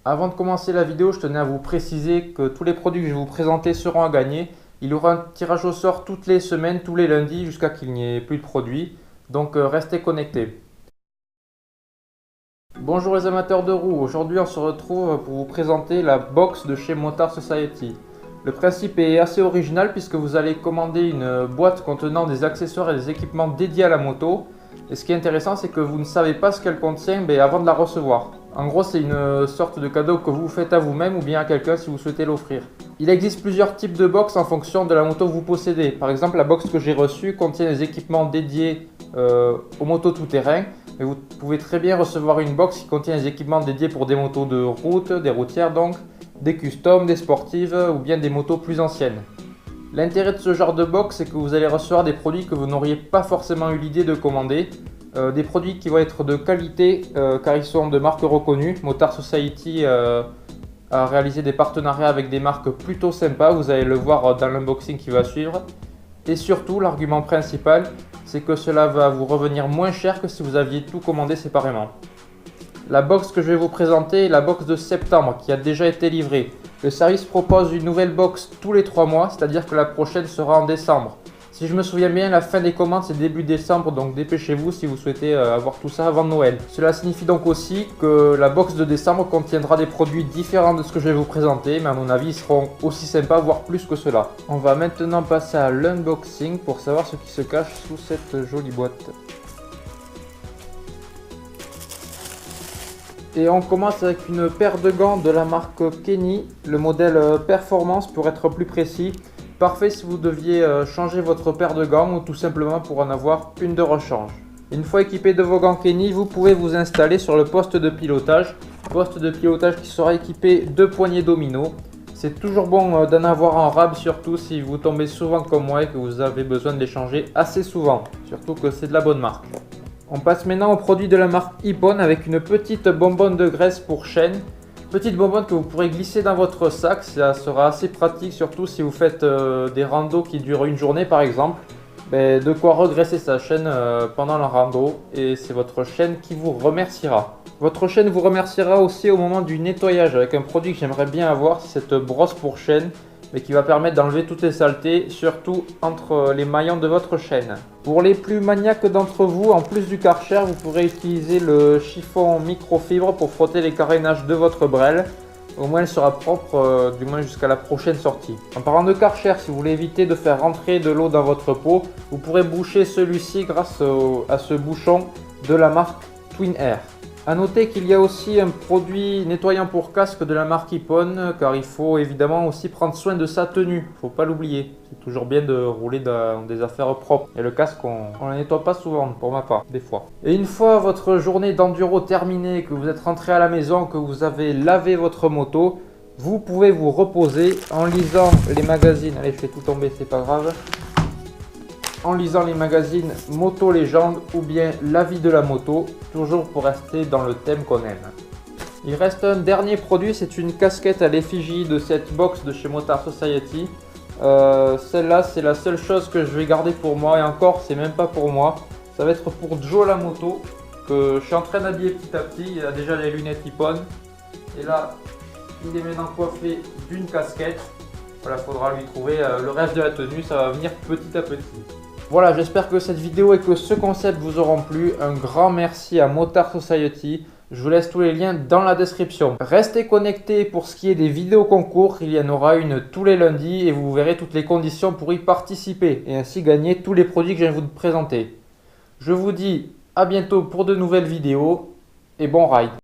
Avant de commencer la vidéo, je tenais à vous préciser que tous les produits que je vais vous présenter seront à gagner. Il y aura un tirage au sort toutes les semaines, tous les lundis, jusqu'à qu'il n'y ait plus de produits. Donc restez connectés. Bonjour les amateurs de roues, aujourd'hui on se retrouve pour vous présenter la box de chez Motard Society. Le principe est assez original puisque vous allez commander une boîte contenant des accessoires et des équipements dédiés à la moto. Et ce qui est intéressant, c'est que vous ne savez pas ce qu'elle contient avant de la recevoir. En gros, c'est une sorte de cadeau que vous faites à vous-même ou bien à quelqu'un si vous souhaitez l'offrir. Il existe plusieurs types de box en fonction de la moto que vous possédez. Par exemple, la box que j'ai reçue contient des équipements dédiés aux motos tout-terrain. Mais vous pouvez très bien recevoir une box qui contient des équipements dédiés pour des motos de route, des routières donc, des customs, des sportives ou bien des motos plus anciennes. L'intérêt de ce genre de box, c'est que vous allez recevoir des produits que vous n'auriez pas forcément eu l'idée de commander. Des produits qui vont être de qualité car ils sont de marques reconnues. Motard Society a réalisé des partenariats avec des marques plutôt sympas, vous allez le voir dans l'unboxing qui va suivre. Et surtout, l'argument principal, c'est que cela va vous revenir moins cher que si vous aviez tout commandé séparément. La box que je vais vous présenter est la box de septembre qui a déjà été livrée. Le service propose une nouvelle box tous les 3 mois, c'est-à-dire que la prochaine sera en décembre. Si je me souviens bien, la fin des commandes c'est début décembre, donc dépêchez-vous si vous souhaitez avoir tout ça avant Noël. Cela signifie donc aussi que la box de décembre contiendra des produits différents de ce que je vais vous présenter, mais à mon avis ils seront aussi sympas, voire plus que cela. On va maintenant passer à l'unboxing pour savoir ce qui se cache sous cette jolie boîte. Et on commence avec une paire de gants de la marque Kenny, le modèle Performance pour être plus précis. Parfait si vous deviez changer votre paire de gants ou tout simplement pour en avoir une de rechange. Une fois équipé de vos gants Kenny, vous pouvez vous installer sur le poste de pilotage. Poste de pilotage qui sera équipé de poignées domino. C'est toujours bon d'en avoir en rab, surtout si vous tombez souvent comme moi et que vous avez besoin de les changer assez souvent. Surtout que c'est de la bonne marque. On passe maintenant au produit de la marque Ippon avec une petite bonbonne de graisse pour chaîne. Petite bonbonne que vous pourrez glisser dans votre sac, ça sera assez pratique surtout si vous faites des randos qui durent une journée par exemple. De quoi regresser sa chaîne pendant la rando et c'est votre chaîne qui vous remerciera. Votre chaîne vous remerciera aussi au moment du nettoyage avec un produit que j'aimerais bien avoir, c'est cette brosse pour chaîne, mais qui va permettre d'enlever toutes les saletés, surtout entre les maillons de votre chaîne. Pour les plus maniaques d'entre vous, en plus du Karcher, vous pourrez utiliser le chiffon microfibre pour frotter les carénages de votre brel. Au moins elle sera propre, du moins jusqu'à la prochaine sortie. En parlant de Karcher, si vous voulez éviter de faire rentrer de l'eau dans votre pot, vous pourrez boucher celui-ci grâce à ce bouchon de la marque Twin Air. A noter qu'il y a aussi un produit nettoyant pour casque de la marque Ippon, car il faut évidemment aussi prendre soin de sa tenue, il ne faut pas l'oublier. C'est toujours bien de rouler dans des affaires propres. Et le casque, on ne le nettoie pas souvent, pour ma part, des fois. Et une fois votre journée d'enduro terminée, que vous êtes rentré à la maison, que vous avez lavé votre moto, vous pouvez vous reposer en lisant les magazines. Allez, je fais tout tomber, c'est pas grave. En lisant les magazines Moto Légende ou bien La vie de la moto, toujours pour rester dans le thème qu'on aime. Il reste un dernier produit, c'est une casquette à l'effigie de cette box de chez Motard Society. Celle-là, c'est la seule chose que je vais garder pour moi et encore, c'est même pas pour moi. Ça va être pour Joe la moto, que je suis en train d'habiller petit à petit. Il a déjà les lunettes Ippon. Et là, il est maintenant coiffé d'une casquette. Voilà, il faudra lui trouver le reste de la tenue, ça va venir petit à petit. Voilà, j'espère que cette vidéo et que ce concept vous auront plu. Un grand merci à Motard Society. Je vous laisse tous les liens dans la description. Restez connectés pour ce qui est des vidéos concours. Il y en aura une tous les lundis et vous verrez toutes les conditions pour y participer et ainsi gagner tous les produits que je viens de vous présenter. Je vous dis à bientôt pour de nouvelles vidéos et bon ride.